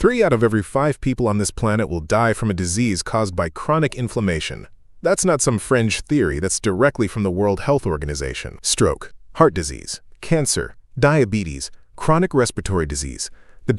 3 out of every 5 people on this planet will die from a disease caused by chronic inflammation. That's not some fringe theory, that's directly from the World Health Organization. Stroke, heart disease, cancer, diabetes, chronic respiratory disease. The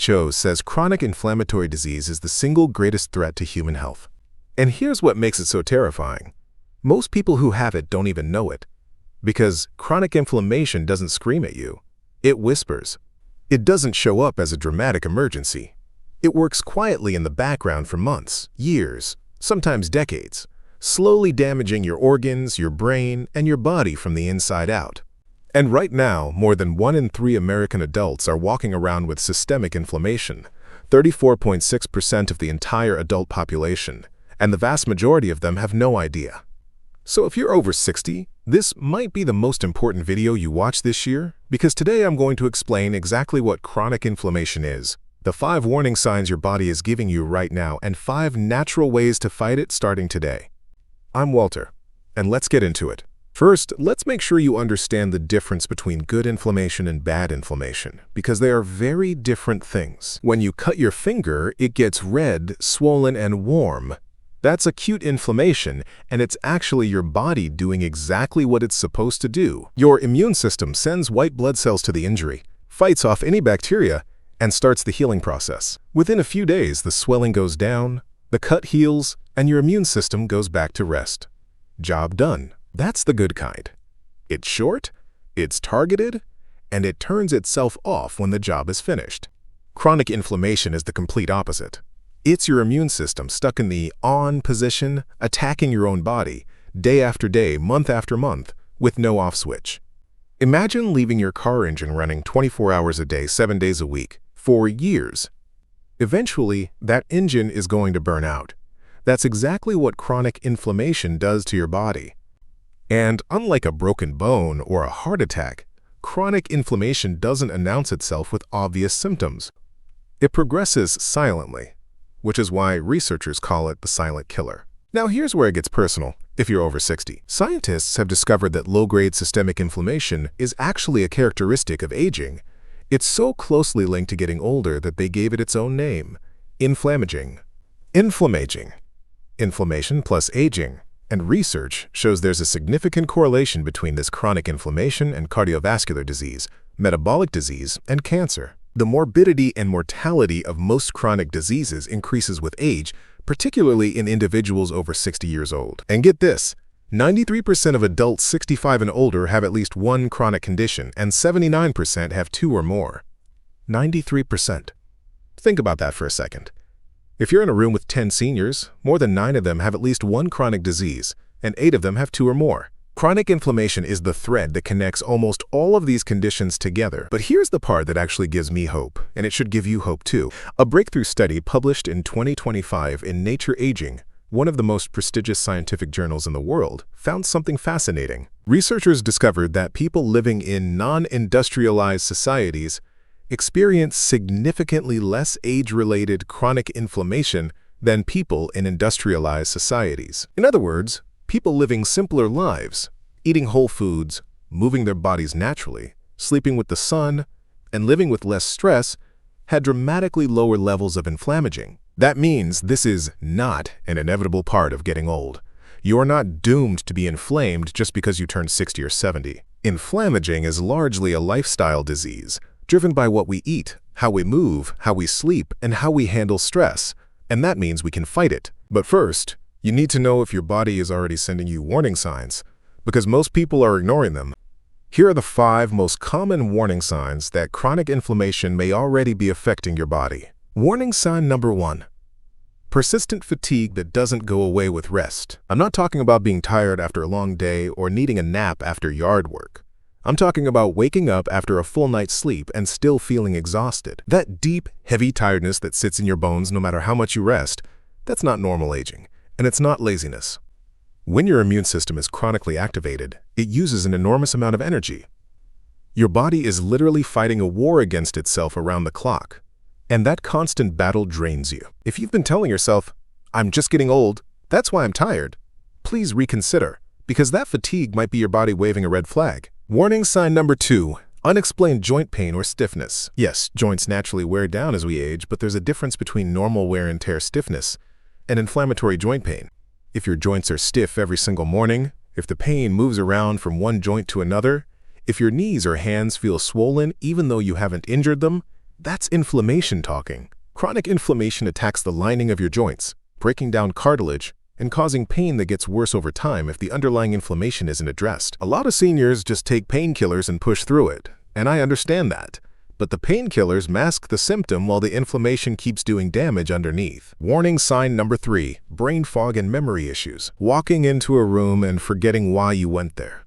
WHO says chronic inflammatory disease is the single greatest threat to human health. And here's what makes it so terrifying. Most people who have it don't even know it. Because chronic inflammation doesn't scream at you. It whispers. It doesn't show up as a dramatic emergency. It works quietly in the background for months, years, sometimes decades, slowly damaging your organs, your brain, and your body from the inside out. And right now, more than 1 in 3 American adults are walking around with systemic inflammation, 34.6% of the entire adult population, and the vast majority of them have no idea. So if you're over 60, this might be the most important video you watch this year, because today I'm going to explain exactly what chronic inflammation is, the 5 warning signs your body is giving you right now, and 5 natural ways to fight it starting today. I'm Walter, and let's get into it. First, let's make sure you understand the difference between good inflammation and bad inflammation, because they are very different things. When you cut your finger, it gets red, swollen, and warm. That's acute inflammation, and it's actually your body doing exactly what it's supposed to do. Your immune system sends white blood cells to the injury, fights off any bacteria, and starts the healing process. Within a few days, the swelling goes down, the cut heals, and your immune system goes back to rest. Job done. That's the good kind. It's short, it's targeted, and it turns itself off when the job is finished. Chronic inflammation is the complete opposite. It's your immune system stuck in the on position, attacking your own body, day after day, month after month, with no off switch. Imagine leaving your car engine running 24 hours a day, 7 days a week, for years. Eventually, that engine is going to burn out. That's exactly what chronic inflammation does to your body. And unlike a broken bone or a heart attack, chronic inflammation doesn't announce itself with obvious symptoms. It progresses silently, which is why researchers call it the silent killer. Now here's where it gets personal if you're over 60. Scientists have discovered that low-grade systemic inflammation is actually a characteristic of aging. It's so closely linked to getting older that they gave it its own name, Inflammaging. Inflammaging. Inflammation plus aging. And research shows there's a significant correlation between this chronic inflammation and cardiovascular disease, metabolic disease, and cancer. The morbidity and mortality of most chronic diseases increases with age, particularly in individuals over 60 years old. And get this, 93% of adults 65 and older have at least one chronic condition, and 79% have 2 or more. 93%. Think about that for a second. If you're in a room with 10 seniors, more than 9 of them have at least one chronic disease, and 8 of them have 2 or more. Chronic inflammation is the thread that connects almost all of these conditions together. But here's the part that actually gives me hope, and it should give you hope too. A breakthrough study published in 2025 in Nature Aging, one of the most prestigious scientific journals in the world, found something fascinating. Researchers discovered that people living in non-industrialized societies experience significantly less age-related chronic inflammation than people in industrialized societies. In other words, people living simpler lives, eating whole foods, moving their bodies naturally, sleeping with the sun, and living with less stress had dramatically lower levels of inflammaging. That means this is not an inevitable part of getting old. You are not doomed to be inflamed just because you turn 60 or 70. Inflammaging is largely a lifestyle disease, driven by what we eat, how we move, how we sleep, and how we handle stress. And that means we can fight it. But first, you need to know if your body is already sending you warning signs, because most people are ignoring them. Here are the 5 most common warning signs that chronic inflammation may already be affecting your body. Warning sign number 1. Persistent fatigue that doesn't go away with rest. I'm not talking about being tired after a long day or needing a nap after yard work. I'm talking about waking up after a full night's sleep and still feeling exhausted. That deep, heavy tiredness that sits in your bones no matter how much you rest, that's not normal aging. And it's not laziness. When your immune system is chronically activated, it uses an enormous amount of energy. Your body is literally fighting a war against itself around the clock. And that constant battle drains you. If you've been telling yourself, "I'm just getting old, that's why I'm tired," please reconsider, because that fatigue might be your body waving a red flag. Warning sign number 2. Unexplained joint pain or stiffness. Yes, joints naturally wear down as we age, but there's a difference between normal wear and tear stiffness and inflammatory joint pain. If your joints are stiff every single morning, if the pain moves around from one joint to another, if your knees or hands feel swollen even though you haven't injured them, that's inflammation talking. Chronic inflammation attacks the lining of your joints, breaking down cartilage and causing pain that gets worse over time if the underlying inflammation isn't addressed. A lot of seniors just take painkillers and push through it, and I understand that. But the painkillers mask the symptom while the inflammation keeps doing damage underneath. Warning sign number 3, brain fog and memory issues. Walking into a room and forgetting why you went there.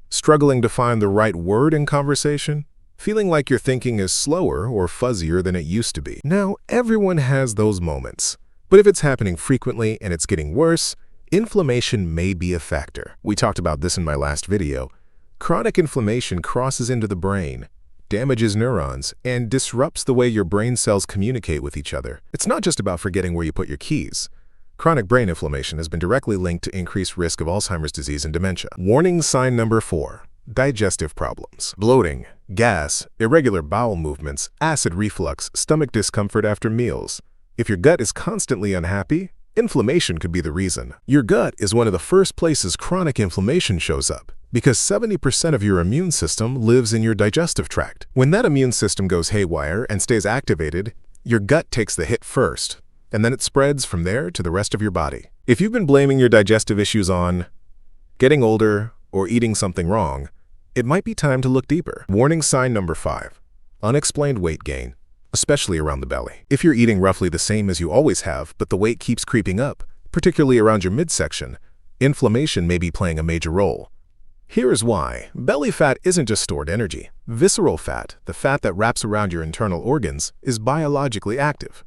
Struggling to find the right word in conversation. Feeling like your thinking is slower or fuzzier than it used to be. Now, everyone has those moments. But if it's happening frequently and it's getting worse, inflammation may be a factor. We talked about this in my last video. Chronic inflammation crosses into the brain, damages neurons, and disrupts the way your brain cells communicate with each other. It's not just about forgetting where you put your keys. Chronic brain inflammation has been directly linked to increased risk of Alzheimer's disease and dementia. Warning sign number 4, digestive problems. Bloating, gas, irregular bowel movements, acid reflux, stomach discomfort after meals. If your gut is constantly unhappy, inflammation could be the reason. Your gut is one of the first places chronic inflammation shows up because 70% of your immune system lives in your digestive tract. When that immune system goes haywire and stays activated, your gut takes the hit first, and then it spreads from there to the rest of your body. If you've been blaming your digestive issues on getting older or eating something wrong, it might be time to look deeper. Warning sign number 5, unexplained weight gain, especially around the belly. If you're eating roughly the same as you always have, but the weight keeps creeping up, particularly around your midsection, inflammation may be playing a major role. Here's why. Belly fat isn't just stored energy. Visceral fat, the fat that wraps around your internal organs, is biologically active.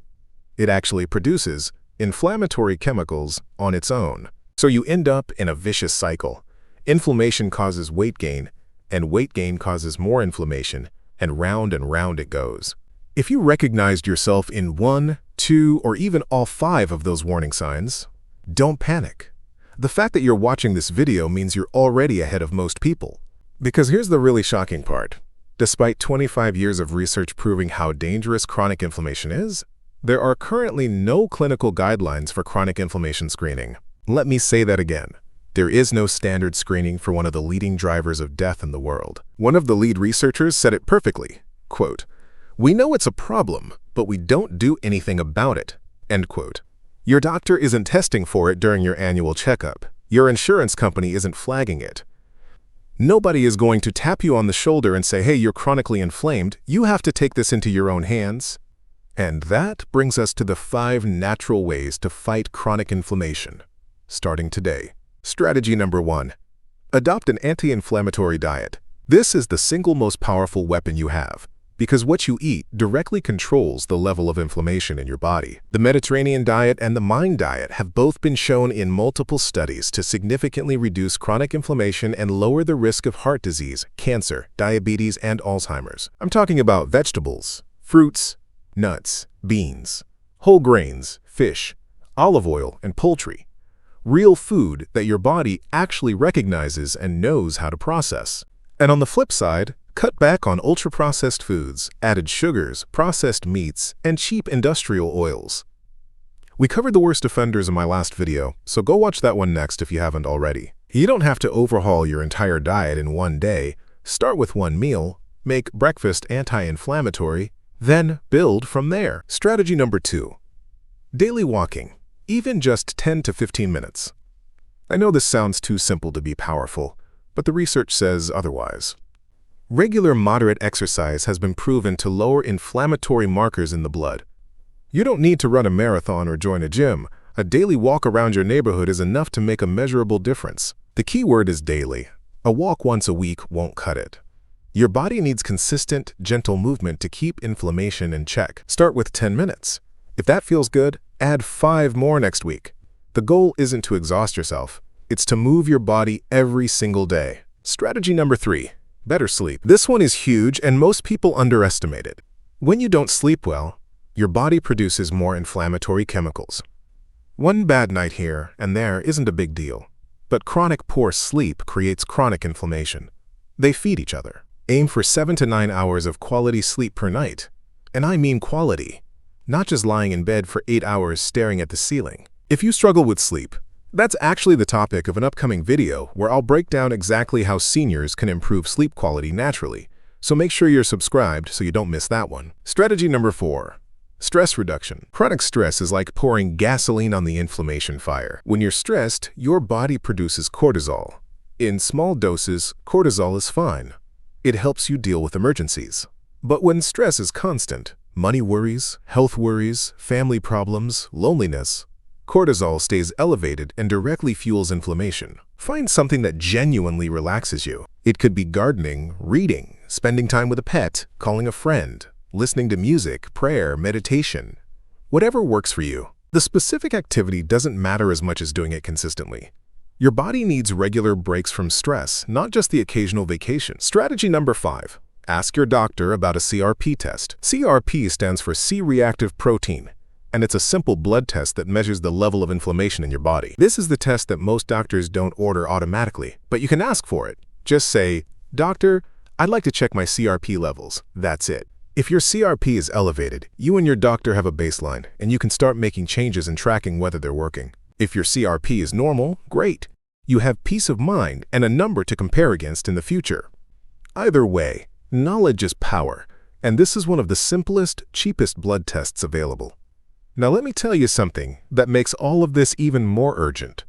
It actually produces inflammatory chemicals on its own. So you end up in a vicious cycle. Inflammation causes weight gain, and weight gain causes more inflammation, and round it goes. If you recognized yourself in 1, 2, or even all 5 of those warning signs, don't panic. The fact that you're watching this video means you're already ahead of most people. Because here's the really shocking part. Despite 25 years of research proving how dangerous chronic inflammation is, there are currently no clinical guidelines for chronic inflammation screening. Let me say that again. There is no standard screening for one of the leading drivers of death in the world. One of the lead researchers said it perfectly, quote, "We know it's a problem, but we don't do anything about it," end quote. Your doctor isn't testing for it during your annual checkup. Your insurance company isn't flagging it. Nobody is going to tap you on the shoulder and say, hey, you're chronically inflamed. You have to take this into your own hands. And that brings us to the 5 natural ways to fight chronic inflammation, starting today. Strategy number 1, adopt an anti-inflammatory diet. This is the single most powerful weapon you have, because what you eat directly controls the level of inflammation in your body. The Mediterranean diet and the Mind diet have both been shown in multiple studies to significantly reduce chronic inflammation and lower the risk of heart disease, cancer, diabetes, and Alzheimer's. I'm talking about vegetables, fruits, nuts, beans, whole grains, fish, olive oil, and poultry. Real food that your body actually recognizes and knows how to process. And on the flip side, cut back on ultra-processed foods, added sugars, processed meats, and cheap industrial oils. We covered the worst offenders in my last video, so go watch that one next if you haven't already. You don't have to overhaul your entire diet in one day. Start with one meal, make breakfast anti-inflammatory, then build from there. Strategy number 2, daily walking, even just 10 to 15 minutes. I know this sounds too simple to be powerful, but the research says otherwise. Regular moderate exercise has been proven to lower inflammatory markers in the blood. You don't need to run a marathon or join a gym. A daily walk around your neighborhood is enough to make a measurable difference. The key word is daily. A walk once a week won't cut it. Your body needs consistent, gentle movement to keep inflammation in check. Start with 10 minutes. If that feels good, add 5 more next week. The goal isn't to exhaust yourself. It's to move your body every single day. Strategy number 3, better sleep. This one is huge and most people underestimate it. When you don't sleep well, your body produces more inflammatory chemicals. One bad night here and there isn't a big deal, but chronic poor sleep creates chronic inflammation. They feed each other. Aim for 7 to 9 hours of quality sleep per night. And I mean quality, not just lying in bed for 8 hours staring at the ceiling. If you struggle with sleep, that's actually the topic of an upcoming video where I'll break down exactly how seniors can improve sleep quality naturally. So make sure you're subscribed so you don't miss that one. Strategy number 4. Stress reduction. Chronic stress is like pouring gasoline on the inflammation fire. When you're stressed, your body produces cortisol. In small doses, cortisol is fine. It helps you deal with emergencies. But when stress is constant, money worries, health worries, family problems, loneliness, cortisol stays elevated and directly fuels inflammation. Find something that genuinely relaxes you. It could be gardening, reading, spending time with a pet, calling a friend, listening to music, prayer, meditation. Whatever works for you. The specific activity doesn't matter as much as doing it consistently. Your body needs regular breaks from stress, not just the occasional vacation. Strategy number 5. Ask your doctor about a CRP test. CRP stands for C-reactive protein, and it's a simple blood test that measures the level of inflammation in your body. This is the test that most doctors don't order automatically, but you can ask for it. Just say, "Doctor, I'd like to check my CRP levels." That's it. If your CRP is elevated, you and your doctor have a baseline, and you can start making changes and tracking whether they're working. If your CRP is normal, great. You have peace of mind and a number to compare against in the future. Either way, knowledge is power, and this is one of the simplest, cheapest blood tests available. Now let me tell you something that makes all of this even more urgent.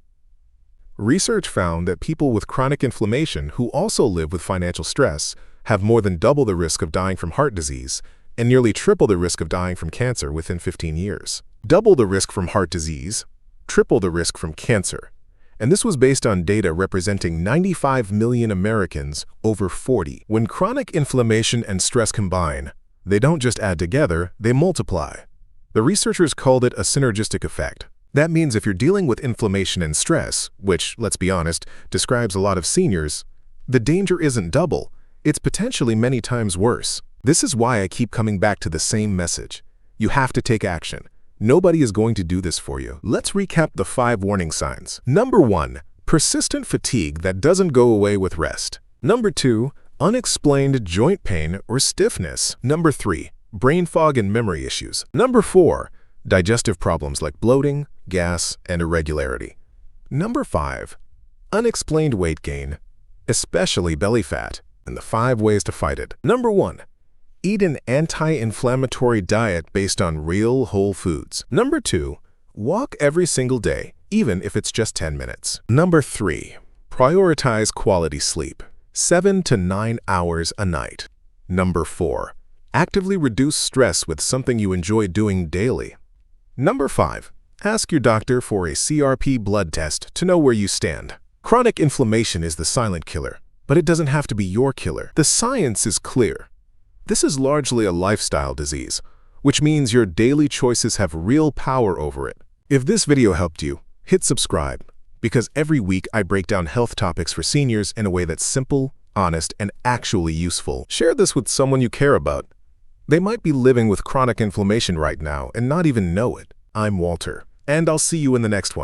Research found that people with chronic inflammation who also live with financial stress have more than double the risk of dying from heart disease and nearly triple the risk of dying from cancer within 15 years. Double the risk from heart disease, triple the risk from cancer. And this was based on data representing 95 million Americans over 40. When chronic inflammation and stress combine, they don't just add together, they multiply. The researchers called it a synergistic effect. That means if you're dealing with inflammation and stress, which, let's be honest, describes a lot of seniors, the danger isn't double, it's potentially many times worse. This is why I keep coming back to the same message. You have to take action. Nobody is going to do this for you. Let's recap the 5 warning signs. Number 1, persistent fatigue that doesn't go away with rest. Number 2, unexplained joint pain or stiffness. Number 3, brain fog and memory issues. Number 4, digestive problems like bloating, gas, and irregularity. Number 5, unexplained weight gain, especially belly fat, and the 5 ways to fight it. Number 1, eat an anti-inflammatory diet based on real whole foods. Number 2, walk every single day, even if it's just 10 minutes. Number 3, prioritize quality sleep, 7 to 9 hours a night. Number 4, actively reduce stress with something you enjoy doing daily. Number 5, ask your doctor for a CRP blood test to know where you stand. Chronic inflammation is the silent killer, but it doesn't have to be your killer. The science is clear. This is largely a lifestyle disease, which means your daily choices have real power over it. If this video helped you, hit subscribe, because every week I break down health topics for seniors in a way that's simple, honest, and actually useful. Share this with someone you care about. They might be living with chronic inflammation right now and not even know it. I'm Walter, and I'll see you in the next one.